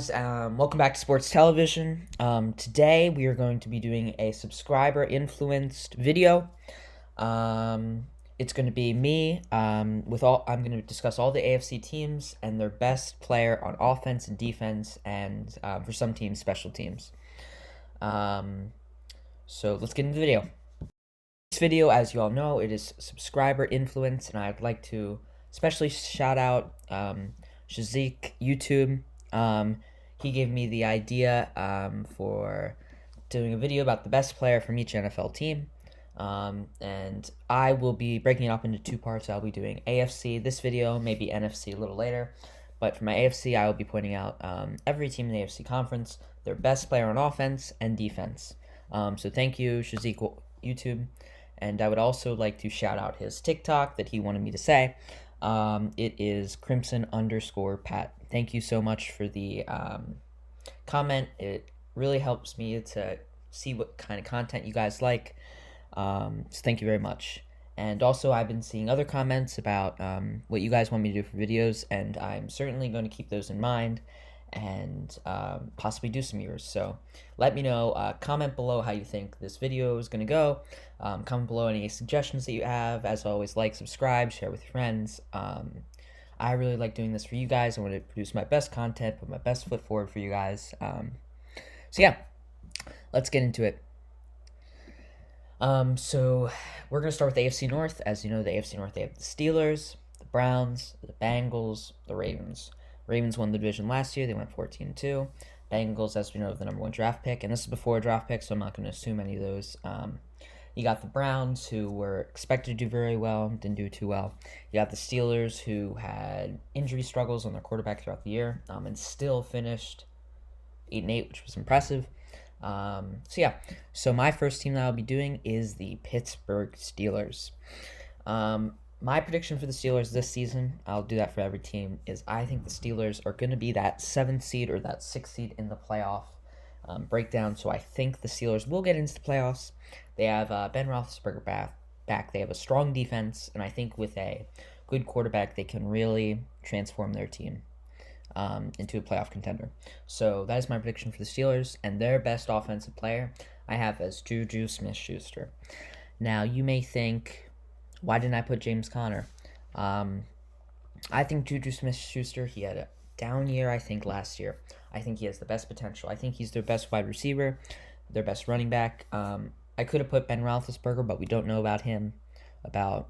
guys, welcome back to Sports Television. Today we are going to be doing a subscriber influenced video. It's going to be me. I'm going to discuss all the AFC teams and their best player on offense and defense, and for some teams, special teams. So let's get into the video. This video, as you all know, it is subscriber influence, and I'd like to especially shout out Shazik YouTube. He gave me the idea for doing a video about the best player from each NFL team. And I will be breaking it up into two parts. I'll be doing AFC this video, maybe NFC a little later. But for my AFC, I will be pointing out every team in the AFC conference, their best player on offense and defense. So thank you, Shazik YouTube. And I would also like to shout out his TikTok that he wanted me to say. It is Crimson_Pat. Thank you so much for the comment. It really helps me to see what kind of content you guys like. So thank you very much. And also, I've been seeing other comments about what you guys want me to do for videos, and I'm certainly going to keep those in mind and possibly do some yours. So let me know, comment below how you think this video is going to go. Comment below any suggestions that you have. As always, like, subscribe, share with your friends. I really like doing this for you guys. I want to produce my best content, put my best foot forward for you guys. So yeah, let's get into it. So we're going to start with the AFC North. As you know, the AFC North, they have the Steelers, the Browns, the Bengals, the Ravens. Ravens won the division last year. They went 14-2. Bengals, as we know, the number one draft pick. And this is before a draft pick, so I'm not going to assume any of those. You got the Browns, who were expected to do very well, didn't do too well. You got the Steelers, who had injury struggles on their quarterback throughout the year, and still finished 8-8, which was impressive. So my first team that I'll be doing is the Pittsburgh Steelers. My prediction for the Steelers this season, I'll do that for every team, is I think the Steelers are going to be that 7th seed or that 6th seed in the playoff breakdown. So I think the Steelers will get into the playoffs. They have Ben Roethlisberger back. They have a strong defense, and I think with a good quarterback, they can really transform their team into a playoff contender. So that is my prediction for the Steelers, and their best offensive player I have as Juju Smith-Schuster. Now, you may think, why didn't I put James Conner? I think Juju Smith-Schuster, he had a down year, I think, last year. I think he has the best potential. I think he's their best wide receiver, their best running back. I could have put Ben Roethlisberger, but we don't know about him, about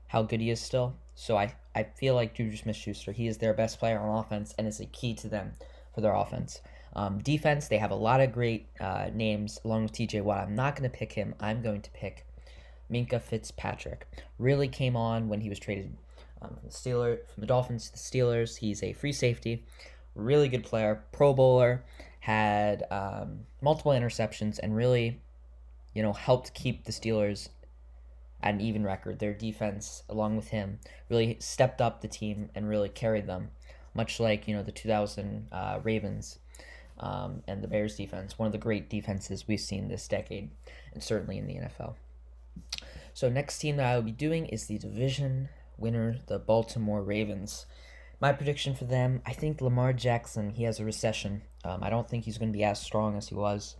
how good he is still. So I feel like Juju Smith-Schuster, he is their best player on offense and is a key to them for their offense. Defense, they have a lot of great names along with TJ Watt. I'm not going to pick him. I'm going to pick Minkah Fitzpatrick. Really came on when he was traded from the Dolphins to the Steelers. He's a free safety, really good player, Pro Bowler, had multiple interceptions, and really, helped keep the Steelers at an even record. Their defense, along with him, really stepped up the team and really carried them, much like the 2000 Ravens and the Bears defense, one of the great defenses we've seen this decade, and certainly in the NFL. So next team that I will be doing is the division winner, the Baltimore Ravens. My prediction for them, I think Lamar Jackson, he has a recession. I don't think he's going to be as strong as he was.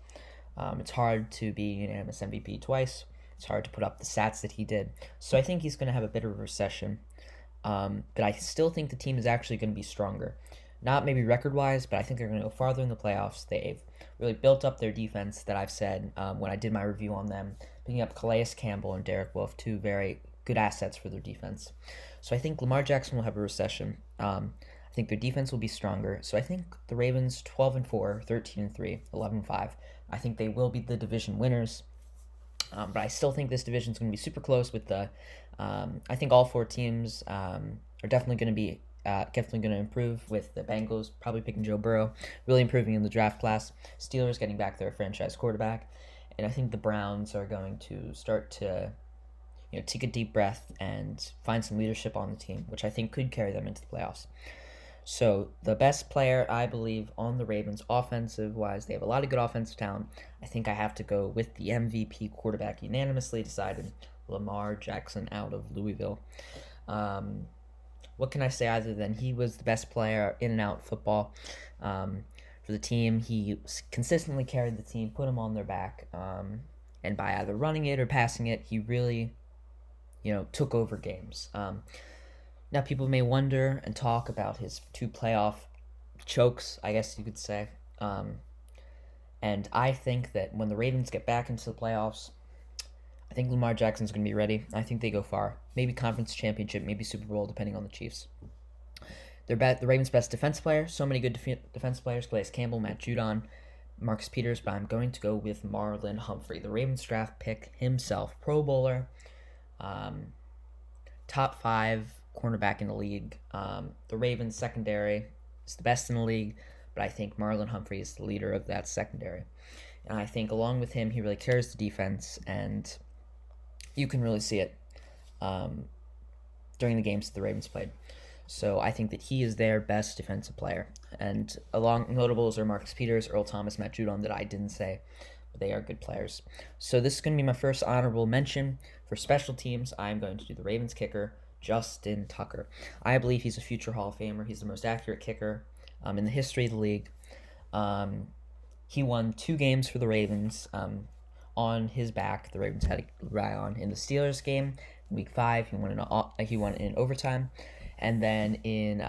It's hard to be unanimous MVP twice. It's hard to put up the stats that he did. So I think he's going to have a bit of a recession. But I still think the team is actually going to be stronger. Not maybe record-wise, but I think they're going to go farther in the playoffs. They've really built up their defense that I've said when I did my review on them, picking up Calais Campbell and Derek Wolfe, two very good assets for their defense. So I think Lamar Jackson will have a recession. I think their defense will be stronger. So I think the Ravens 12-4, 13-3, 11-5. I think they will be the division winners. But I still think this division is going to be super close with the I think all four teams are definitely going to improve, with the Bengals probably picking Joe Burrow, really improving in the draft class. Steelers getting back their franchise quarterback. And I think the Browns are going to start to take a deep breath and find some leadership on the team, which I think could carry them into the playoffs. So the best player, I believe, on the Ravens, offensive-wise, they have a lot of good offensive talent. I think I have to go with the MVP quarterback, unanimously decided, Lamar Jackson out of Louisville. what can I say other than he was the best player in and out football for the team. He consistently carried the team, put them on their back, and by either running it or passing it, he really, took over games. Now, people may wonder and talk about his 2 playoff chokes, I guess you could say. And I think that when the Ravens get back into the playoffs, I think Lamar Jackson's going to be ready. I think they go far. Maybe conference championship, maybe Super Bowl, depending on the Chiefs. The Ravens' best defense player. So many good defense players. Calais Campbell, Matt Judon, Marcus Peters. But I'm going to go with Marlon Humphrey. The Ravens draft pick himself. Pro Bowler. Top 5 cornerback in the league. The Ravens secondary is the best in the league. But I think Marlon Humphrey is the leader of that secondary. And I think along with him, he really carries the defense. And you can really see it during the games that the Ravens played. So I think that he is their best defensive player. And along notables are Marcus Peters, Earl Thomas, Matt Judon that I didn't say, but they are good players. So this is going to be my first honorable mention. For special teams, I'm going to do the Ravens kicker, Justin Tucker. I believe he's a future Hall of Famer. He's the most accurate kicker in the history of the league. He won 2 games for the Ravens on his back. The Ravens had to rely on in the Steelers game, Week 5. He won in overtime. And then in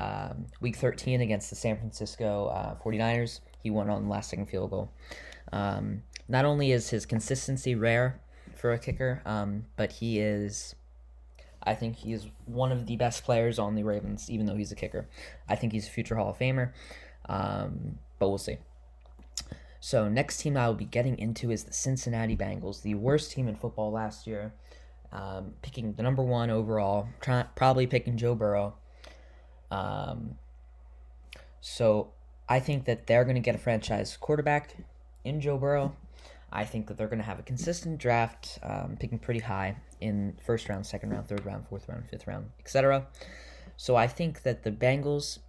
Week 13 against the San Francisco 49ers, he won on the last-second field goal. Not only is his consistency rare for a kicker, but I think he is one of the best players on the Ravens, even though he's a kicker. I think he's a future Hall of Famer, but we'll see. So next team I will be getting into is the Cincinnati Bengals, the worst team in football last year. Picking the number 1 overall, probably picking Joe Burrow. So I think that they're going to get a franchise quarterback in Joe Burrow. I think that they're going to have a consistent draft, picking pretty high in first round, second round, third round, fourth round, fifth round, etc. So I think that the Bengals,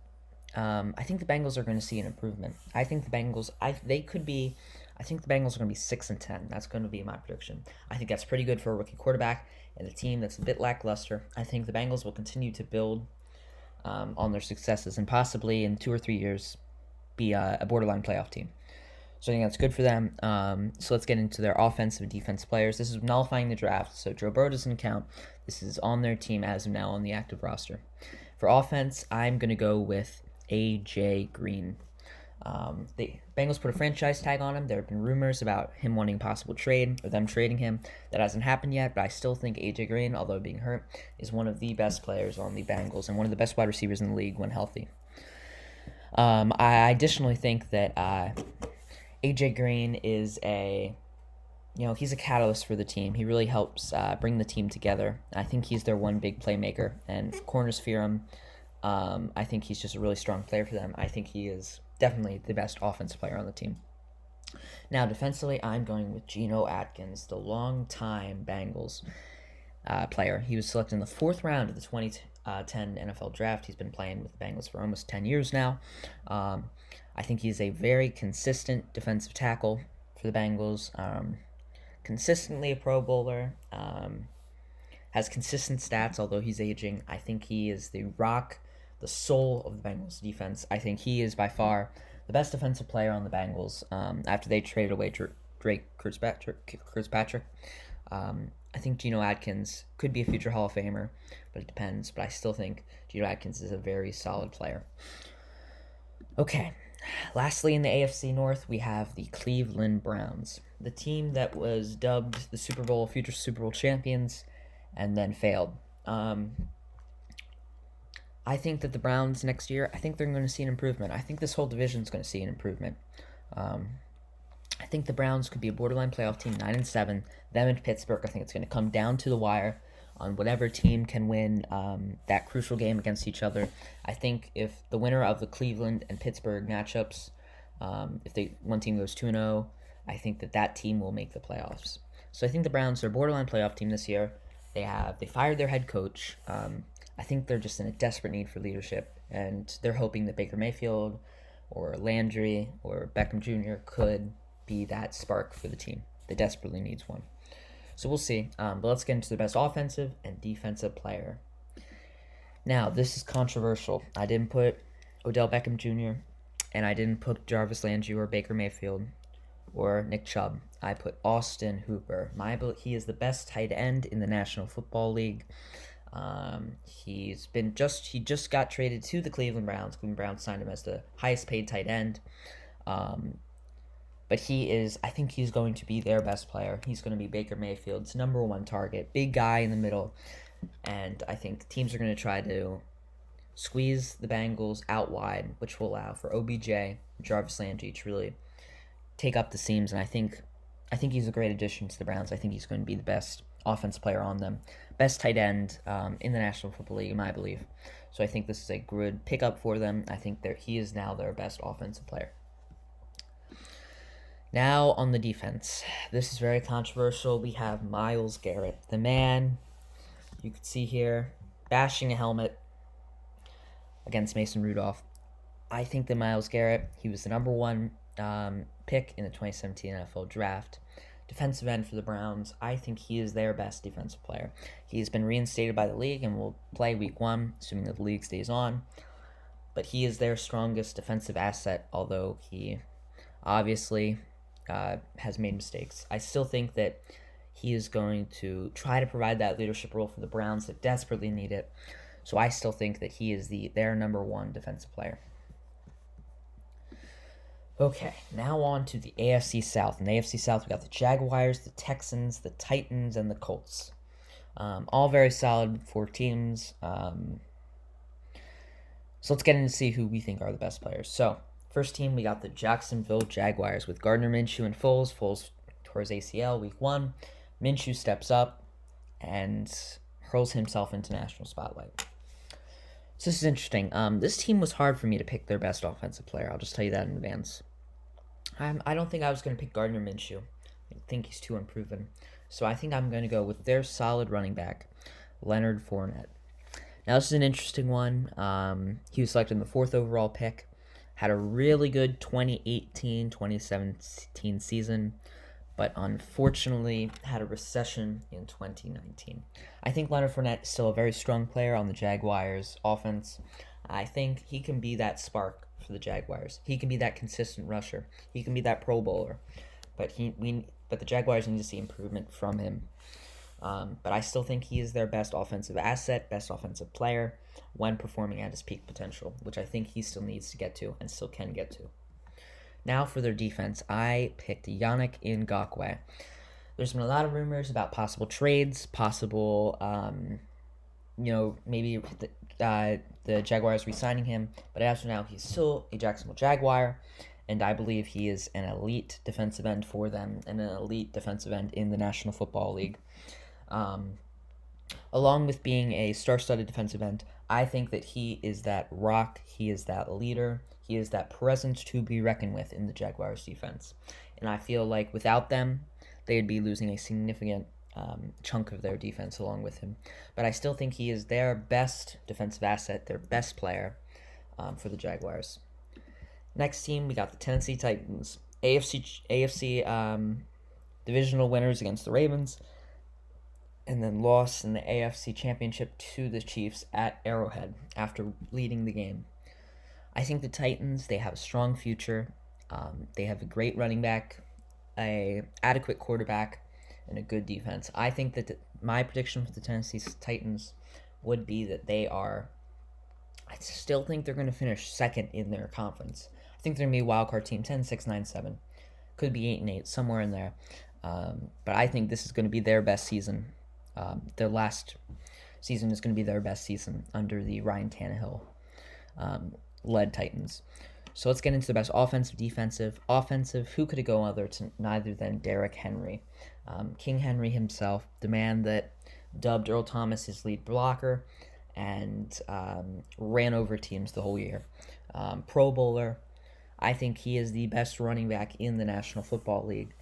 are going to see an improvement. I think the Bengals, are going to be 6-10. That's going to be my prediction. I think that's pretty good for a rookie quarterback and a team that's a bit lackluster. I think the Bengals will continue to build on their successes and possibly in 2 or 3 years be a borderline playoff team. So I think that's good for them. So let's get into their offensive and defensive players. This is nullifying the draft, so Joe Burrow doesn't count. This is on their team as of now on the active roster. For offense, I'm going to go with A.J. Green. The Bengals put a franchise tag on him. There have been rumors about him wanting a possible trade or them trading him. That hasn't happened yet, but I still think A.J. Green, although being hurt, is one of the best players on the Bengals and one of the best wide receivers in the league when healthy. I additionally think that A.J. Green is he's a catalyst for the team. He really helps bring the team together. I think he's their one big playmaker, and corners fear him. I think he's just a really strong player for them. I think he is definitely the best offensive player on the team. Now, defensively, I'm going with Geno Atkins, the longtime Bengals player. He was selected in the 4th round of the 2010 NFL Draft. He's been playing with the Bengals for almost 10 years now. I think he's a very consistent defensive tackle for the Bengals. Consistently a Pro Bowler. Has consistent stats, although he's aging. I think he is the soul of the Bengals defense. I think he is by far the best defensive player on the Bengals after they traded away Drake Kirkpatrick. I think Geno Atkins could be a future Hall of Famer, but it depends. But I still think Geno Atkins is a very solid player. Okay, lastly in the AFC North, we have the Cleveland Browns, the team that was dubbed the future Super Bowl champions, and then failed. I think that the Browns next year, I think they're going to see an improvement. I think this whole division is going to see an improvement. I think the Browns could be a borderline playoff team, 9-7. Them and Pittsburgh, I think it's going to come down to the wire on whatever team can win that crucial game against each other. I think if the winner of the Cleveland and Pittsburgh matchups, if one team goes 2-0, I think that team will make the playoffs. So I think the Browns are a borderline playoff team this year. They fired their head coach. I think they're just in a desperate need for leadership, and they're hoping that Baker Mayfield or Landry or Beckham Jr. could be that spark for the team. They desperately needs one. So we'll see. But let's get into the best offensive and defensive player. Now, this is controversial. I didn't put Odell Beckham Jr., and I didn't put Jarvis Landry or Baker Mayfield or Nick Chubb. I put Austin Hooper. He is the best tight end in the National Football League. He just got traded to the Cleveland Browns. Cleveland Browns signed him as the highest paid tight end. But I think he's going to be their best player. He's going to be Baker Mayfield's number one target. Big guy in the middle. And I think teams are going to try to squeeze the Bengals out wide, which will allow for OBJ and Jarvis Landry to really take up the seams. And I think he's a great addition to the Browns. I think he's going to be the best offensive player on them. Best tight end in the National Football League, in my belief. So I think this is a good pickup for them. I think he is now their best offensive player. Now on the defense. This is very controversial. We have Myles Garrett, the man you can see here bashing a helmet against Mason Rudolph. I think that Myles Garrett, he was the number one pick in the 2017 NFL Draft. Defensive end for the Browns. I think he is their best defensive player. He's been reinstated by the league and will play week 1, assuming that the league stays on. But he is their strongest defensive asset, although he obviously has made mistakes. I still think that he is going to try to provide that leadership role for the Browns that desperately need it. So I still think that he is their number one defensive player. Okay, now on to the AFC South. In the AFC South, we got the Jaguars, the Texans, the Titans, and the Colts. All very solid 4 teams. So let's get in to see who we think are the best players. So, first team, we got the Jacksonville Jaguars with Gardner Minshew and Foles. Foles tore his ACL week 1. Minshew steps up and hurls himself into national spotlight. So this is interesting. This team was hard for me to pick their best offensive player. I'll just tell you that in advance. I don't think I was going to pick Gardner Minshew. I think he's too unproven. So I think I'm going to go with their solid running back, Leonard Fournette. Now this is an interesting one. He was selected in the 4th overall pick. Had a really good 2018-2017 season, but unfortunately had a recession in 2019. I think Leonard Fournette is still a very strong player on the Jaguars offense. I think he can be that spark for the Jaguars. He can be that consistent rusher. He can be that Pro Bowler. But the Jaguars need to see improvement from him. But I still think he is their best offensive asset, best offensive player when performing at his peak potential, which I think he still needs to get to and still can get to. Now for their defense, I picked Yannick Ngakoue. There's been a lot of rumors about possible trades, possible, maybe the Jaguars re-signing him. But as of now, he's still a Jacksonville Jaguar, and I believe he is an elite defensive end for them and an elite defensive end in the National Football League. Along with being a star-studded defensive end, I think that he is that rock, he is that leader, he is that presence to be reckoned with in the Jaguars defense. And I feel like without them, they'd be losing a significant chunk of their defense along with him. But I still think he is their best defensive asset, their best player for the Jaguars. Next team, we got the Tennessee Titans. AFC divisional winners against the Ravens, and then lost in the AFC Championship to the Chiefs at Arrowhead after leading the game. I think the Titans, they have a strong future. They have a great running back, a adequate quarterback, and a good defense. I think that my prediction for the Tennessee Titans would be that I still think they're going to finish second in their conference. I think they're going to be a wildcard team, 10-6, 9-7. Could be 8-8, somewhere in there. But I think this is going to be their best season. Their last season is going to be their best season under the Ryan Tannehill led Titans. So let's get into the best offensive, defensive. Offensive, who could it go neither than Derrick Henry? King Henry himself, the man that dubbed Earl Thomas his lead blocker and ran over teams the whole year. Pro Bowler. I think he is the best running back in the National Football League.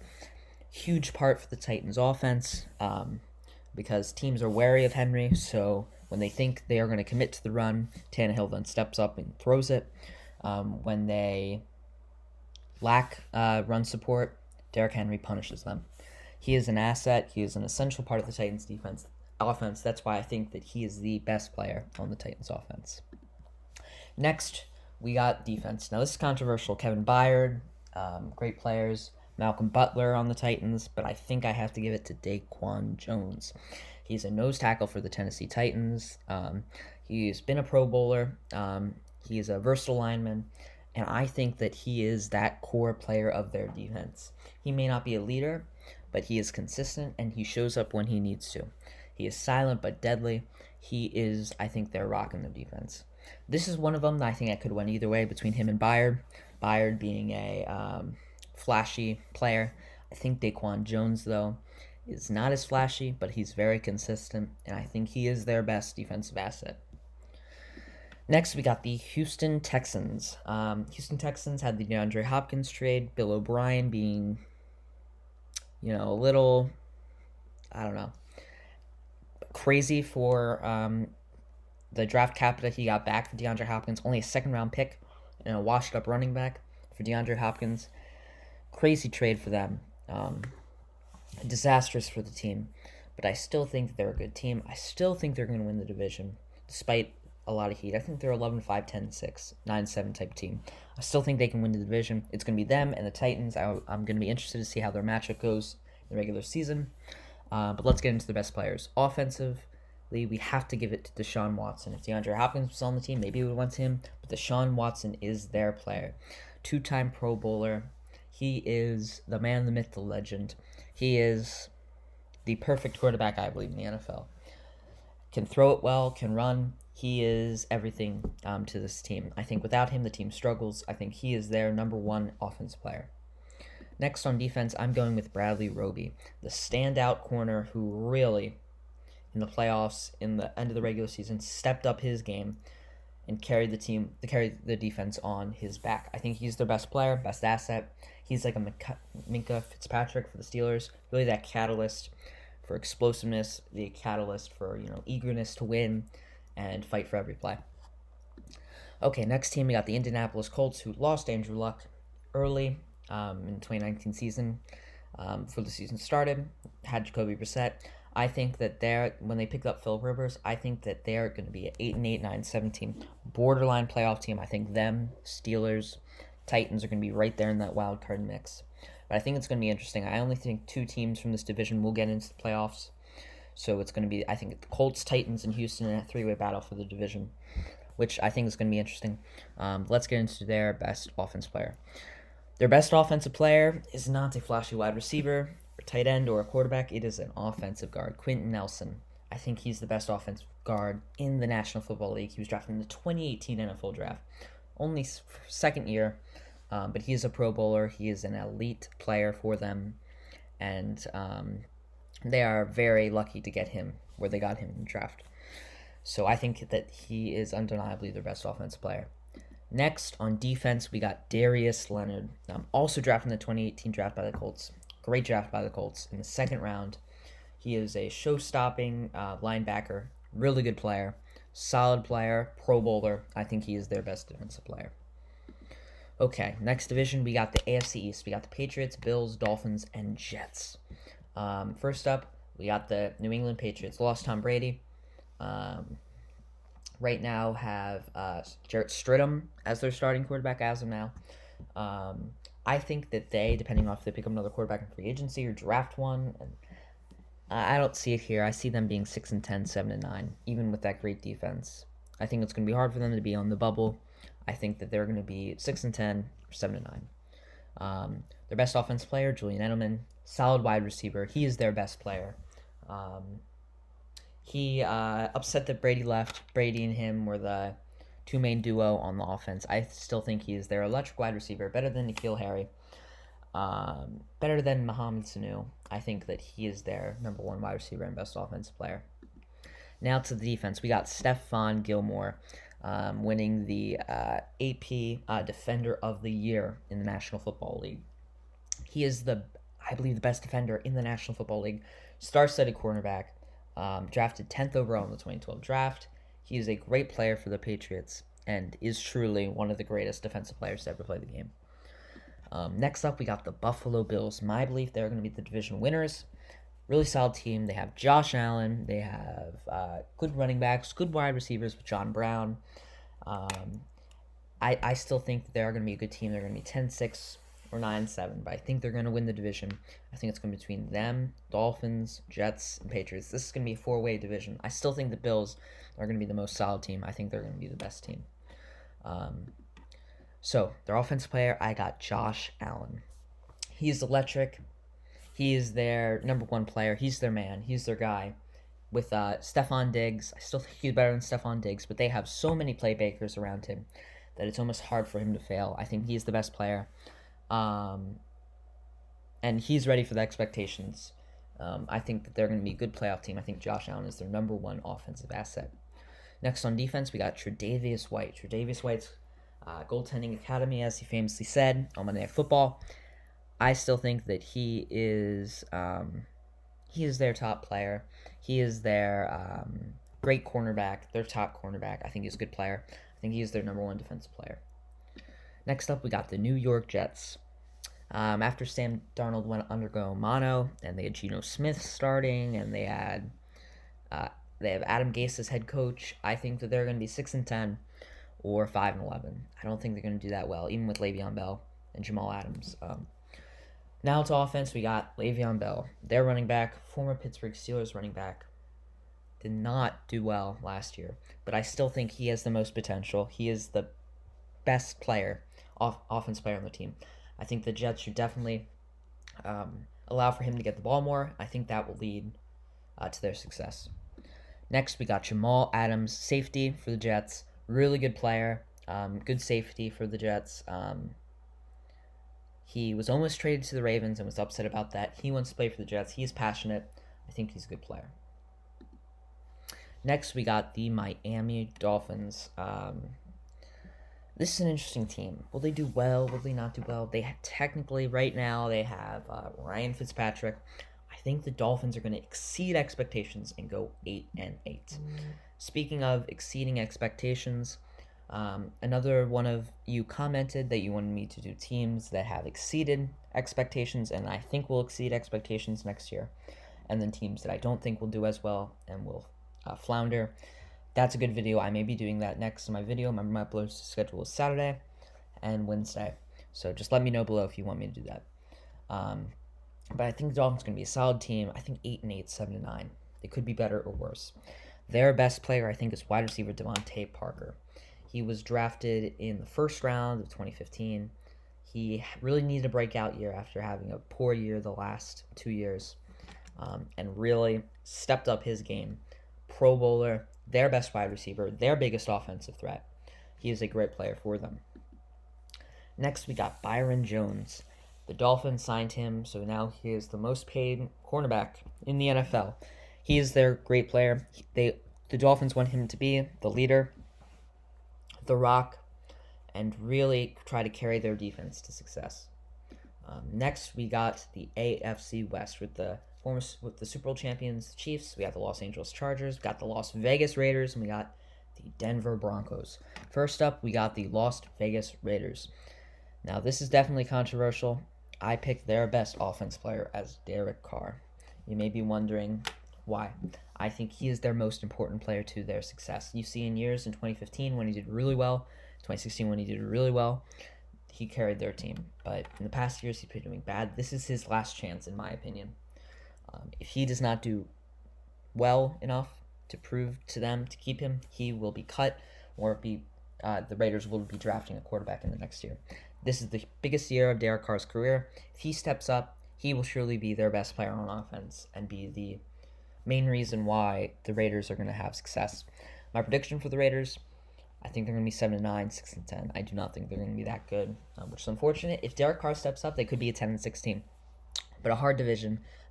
Huge part for the Titans offense because teams are wary of Henry, so when they think they are going to commit to the run, Tannehill then steps up and throws it. When they lack run support, Derrick Henry punishes them. He is an asset. He is an essential part of the Titans defense. offense. That's why I think that he is the best player on the Titans offense. Next, we got defense. Now, this is controversial. Kevin Byard, great players. Malcolm Butler on the Titans, but I think I have to give it to Daquan Jones. He's a nose tackle for the Tennessee Titans. He's been a Pro Bowler. He is a versatile lineman, and I think that he is that core player of their defense. He may not be a leader, but he is consistent, and he shows up when he needs to. He is silent but deadly. He is, I think, their rock in the defense. This is one of them that I think I could win either way between him and Byard. Byard being a flashy player. I think Daquan Jones, though, is not as flashy, but he's very consistent, and I think he is their best defensive asset. Next, we got the Houston Texans. Houston Texans had the DeAndre Hopkins trade. Bill O'Brien being, a little, I don't know, crazy for the draft capital he got back for DeAndre Hopkins. Only a second-round pick and a washed-up running back for DeAndre Hopkins. Crazy trade for them. Disastrous for the team. But I still think they're a good team. I still think they're going to win the division, despite a lot of heat. I think they're 11-5, 10-6, 9-7 type of team. I still think they can win the division. It's going to be them and the Titans. I'm going to be interested to see how their matchup goes in the regular season. But let's get into the best players. Offensively, we have to give it to Deshaun Watson. If DeAndre Hopkins was on the team, maybe we would want him. But Deshaun Watson is their player. 2-time Pro Bowler. He is the man, the myth, the legend. He is the perfect quarterback, I believe, in the NFL. Can throw it well, can run. He is everything to this team. I think without him, the team struggles. I think he is their number one offensive player. Next on defense, I'm going with Bradley Roby, the standout corner who really, in the playoffs, in the end of the regular season, stepped up his game and carried the defense on his back. I think he's their best player, best asset. He's like a Minka Fitzpatrick for the Steelers, really that catalyst for explosiveness, the catalyst for eagerness to win and fight for every play. Okay, next team we got the Indianapolis Colts, who lost Andrew Luck early in the 2019 season. Before the season started, had Jacoby Brissett. I think that when they picked up Phillip Rivers, I think that they're going to be an 8-8, 9-7 team, borderline playoff team. I think them, Steelers, Titans are going to be right there in that wild card mix. But I think it's going to be interesting. I only think 2 teams from this division will get into the playoffs. So it's going to be, I think, the Colts, Titans, and Houston in a 3-way battle for the division, which I think is going to be interesting. Let's get into their best offense player. Their best offensive player is not a flashy wide receiver, or tight end, or a quarterback. It is an offensive guard, Quentin Nelson. I think he's the best offensive guard in the National Football League. He was drafted in the 2018 NFL Draft. Only second year, but he is a Pro Bowler. He is an elite player for them, and they are very lucky to get him where they got him in the draft. So I think that he is undeniably their best offensive player. Next, on defense, we got Darius Leonard, also drafted in the 2018 draft by the Colts. Great draft by the Colts in the second round. He is a show-stopping linebacker, really good player, solid player, Pro Bowler. I think he is their best defensive player. Okay, next division, we got the AFC East. We got the Patriots, Bills, Dolphins, and Jets. First up, we got the New England Patriots. Lost Tom Brady. Right now have Jarrett Stidham as their starting quarterback as of now. I think that they, depending on if they pick up another quarterback in free agency or draft one, and I don't see it here. I see them being 6-10, 7-9, even with that great defense. I think it's going to be hard for them to be on the bubble. I think that they're going to be 6-10 or 7-9. Their best offense player, Julian Edelman, solid wide receiver. He is their best player. He upset that Brady left. Brady and him were the two main duo on the offense. I still think he is their electric wide receiver, better than N'Keal Harry, better than Mohamed Sanu. I think that he is their number one wide receiver and best offensive player. Now to the defense. We got Stephon Gilmore winning the AP Defender of the Year in the National Football League. He is I believe, the best defender in the National Football League. Star-studded cornerback. Drafted 10th overall in the 2012 draft. He is a great player for the Patriots and is truly one of the greatest defensive players to ever play the game. Next up, we got the Buffalo Bills. My belief, they're going to be the division winners. Really solid team. They have Josh Allen. They have good running backs, good wide receivers with John Brown. Um, I still think that they're going to be a good team. They're going to be 10-6 or 9-7, but I think they're going to win the division. I think it's going to be between them, Dolphins, Jets, and Patriots. This is going to be a four-way division. I still think the Bills are going to be the most solid team. I think they're going to be the best team. So, their offensive player, I got Josh Allen. He's electric. He is their number one player. He's their man. He's their guy. With Stephon Diggs, I still think he's better than Stephon Diggs, but they have so many playmakers around him that it's almost hard for him to fail. I think he's the best player. And he's ready for the expectations. I think that they're going to be a good playoff team. I think Josh Allen is their number one offensive asset. Next on defense, we got Tre'Davious White. Tre'Davious White's goaltending academy, as he famously said on Monday Night Football. I still think that he is their top player. He is their great cornerback, their top cornerback. I think he's a good player. I think he's their number one defensive player. Next up, we got the New York Jets. After Sam Darnold went undergo mono, and they had Geno Smith starting, and they have Adam Gase as head coach, I think that they're going to be 6-10 or 5-11. I don't think they're going to do that well, even with Le'Veon Bell and Jamal Adams. Now to offense, we got Le'Veon Bell. Their running back, former Pittsburgh Steelers running back, did not do well last year, but I still think he has the most potential. He is the best player, offense player on the team. I think the Jets should definitely allow for him to get the ball more. I think that will lead to their success. Next, we got Jamal Adams, safety for the Jets. Really good player, good safety for the Jets. He was almost traded to the Ravens and was upset about that. He wants to play for the Jets. He is passionate. I think he's a good player. Next, we got the Miami Dolphins. This is an interesting team. Will they do well? Will they not do well? Technically, right now, they have Ryan Fitzpatrick. I think the Dolphins are going to exceed expectations and go 8-8. Speaking of exceeding expectations, another one of you commented that you wanted me to do teams that have exceeded expectations, and I think will exceed expectations next year, and then teams that I don't think will do as well and will flounder. That's a good video. I may be doing that next in my video. Remember, my upload schedule is Saturday and Wednesday, so just let me know below if you want me to do that. But I think the Dolphins are going to be a solid team. I think 8-8, 7-9. They could be better or worse. Their best player, I think, is wide receiver Devontae Parker. He was drafted in the first round of 2015. He really needed a breakout year after having a poor year the last 2 years, and really stepped up his game. Pro Bowler, their best wide receiver, their biggest offensive threat. He is a great player for them. Next, we got Byron Jones. The Dolphins signed him, so now he is the most paid cornerback in the NFL. He is their great player. The Dolphins want him to be the leader, the rock, and really try to carry their defense to success. Next, we got the AFC West with the Super Bowl champions Chiefs. We got the Los Angeles Chargers. We got the Las Vegas Raiders, and we got the Denver Broncos. First up, we got the Las Vegas Raiders. Now, this is definitely controversial. I picked their best offense player as Derek Carr. You may be wondering why. I think he is their most important player to their success. You see in years in 2015 when he did really well, 2016 when he did really well, he carried their team. But in the past years, he's been doing bad. This is his last chance, in my opinion. If he does not do well enough to prove to them to keep him, he will be cut, or the Raiders will be drafting a quarterback in the next year. This is the biggest year of Derek Carr's career. If he steps up, he will surely be their best player on offense and be the main reason why the Raiders are going to have success. My prediction for the Raiders, I think they're going to be 7-9, 6-10. I do not think they're going to be that good, which is unfortunate. If Derek Carr steps up, they could be a 10-6 team. But a hard this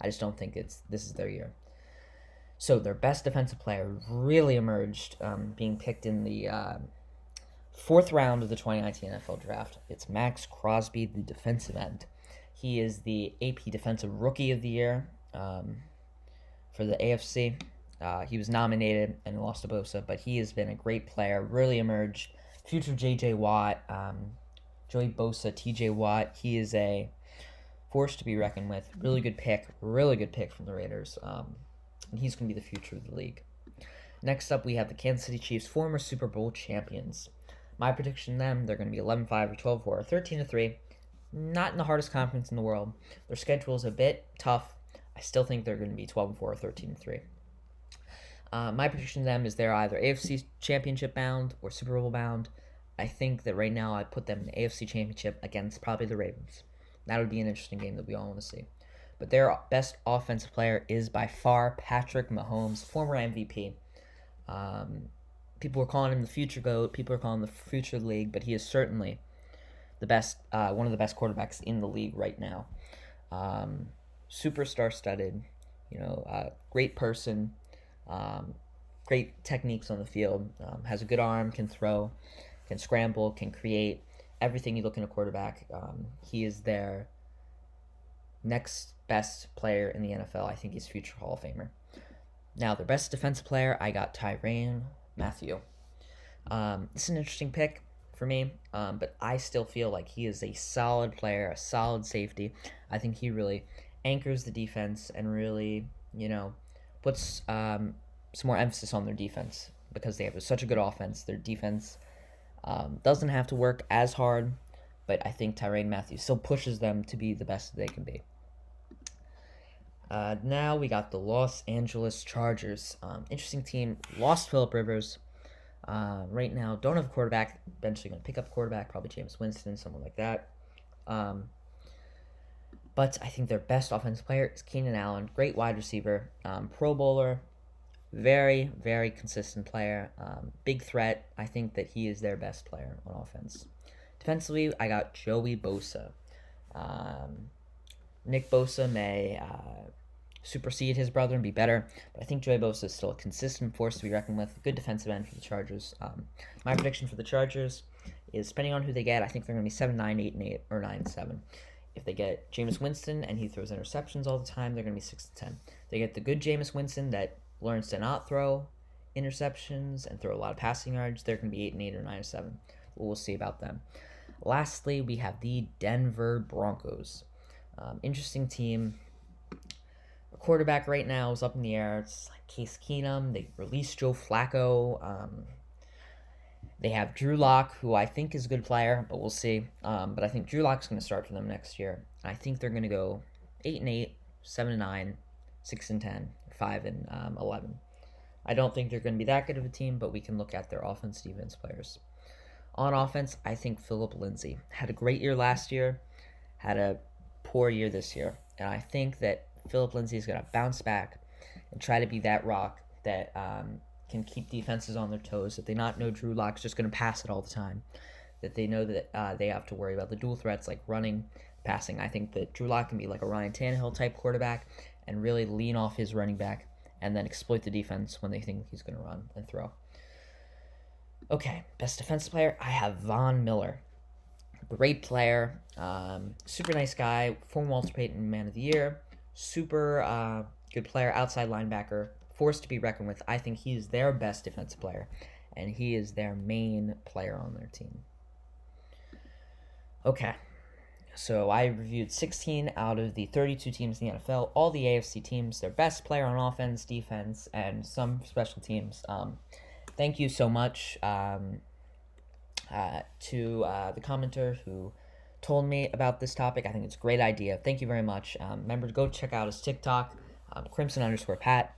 just don't think this is their year. So their best defensive player really emerged, being picked in the fourth round of the 2019 NFL Draft. It's Max Crosby, the defensive end. He is the AP Defensive Rookie of the Year for the AFC. He was nominated and lost to Bosa, but he has been a great player, really emerged. Future J.J. Watt, Joey Bosa, T.J. Watt. He is a force to be reckoned with. Really good pick from the Raiders. And he's going to be the future of the league. Next up, we have the Kansas City Chiefs, former Super Bowl champions. My prediction they're going to be 11-5 or 12-4 or 13-3. Not in the hardest conference in the world. Their schedule is a bit tough. I still think they're going to be 12-4 or 13-3. My prediction is they're either AFC Championship bound or Super Bowl bound. I think that right now I put them in the AFC Championship against probably the Ravens. That would be an interesting game that we all want to see. But their best offensive player is by far Patrick Mahomes, former MVP. People are calling him the future GOAT. People are calling him the future of the league, but he is certainly the best, one of the best quarterbacks in the league right now. Super star-studded, great person, great techniques on the field, has a good arm, can throw, can scramble, can create everything you look in a quarterback. He is their next best player in the NFL. I think he's future Hall of Famer. Now, their best defensive player, I got Tyrann Mathieu. This is an interesting pick for me, but I still feel like he is a solid player, a solid safety. I think he really anchors the defense and really, puts some more emphasis on their defense because they have such a good offense. Their defense doesn't have to work as hard, but I think Tyrann Mathieu still pushes them to be the best that they can be. Now we got the Los Angeles Chargers. Interesting team. Lost Phillip Rivers. Right now, don't have a quarterback. Eventually going to pick up a quarterback, probably Jameis Winston, someone like that. But I think their best offensive player is Keenan Allen. Great wide receiver. Pro Bowler. Very, very consistent player. Big threat. I think that he is their best player on offense. Defensively, I got Joey Bosa. Nick Bosa may supersede his brother and be better, but I think Joey Bosa is still a consistent force to be reckoned with. Good defensive end for the Chargers. My prediction for the Chargers is, depending on who they get, I think they're going to be 7-9, 8-8, or 9-7. If they get Jameis Winston and he throws interceptions all the time, they're going to be 6-10. They get the good Jameis Winston that learns to not throw interceptions and throw a lot of passing yards, they're going to be 8-8 or 9-7. We'll see about them. Lastly, we have the Denver Broncos. Interesting team. A quarterback right now is up in the air. It's like Case Keenum. They released Joe Flacco. They have Drew Lock, who I think is a good player, but we'll see. But I think Drew Lock's going to start for them next year. I think they're going to go 8-8, 7-9, 6-10, 5-11. I don't think they're going to be that good of a team, but we can look at their offense-defense players. On offense, I think Phillip Lindsay had a great year last year, had a poor year this year, and I think that Phillip Lindsay is going to bounce back and try to be that rock that can keep defenses on their toes, that they not know Drew Lock's just going to pass it all the time, that they know that they have to worry about the dual threats like running, passing. I think that Drew Lock can be like a Ryan Tannehill type quarterback and really lean off his running back and then exploit the defense when they think he's going to run and throw. Okay, best defensive player, I have Von Miller. Great player, super nice guy, former Walter Payton Man of the Year, super good player, outside linebacker, force to be reckoned with. I think he is their best defensive player, and he is their main player on their team. Okay, so I reviewed 16 out of the 32 teams in the NFL, all the AFC teams, their best player on offense, defense, and some special teams. Thank you so much to the commenter who told me about this topic. I think it's a great idea. Thank you very much. Remember to go check out his TikTok, Crimson_Pat.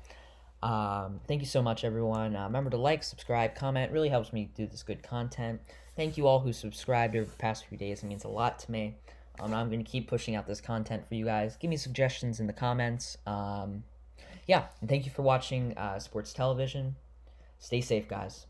Thank you so much, everyone. Remember to like, subscribe, comment. It really helps me do this good content. Thank you all who subscribed over the past few days. It means a lot to me. I'm going to keep pushing out this content for you guys. Give me suggestions in the comments. And thank you for watching sports television. Stay safe, guys.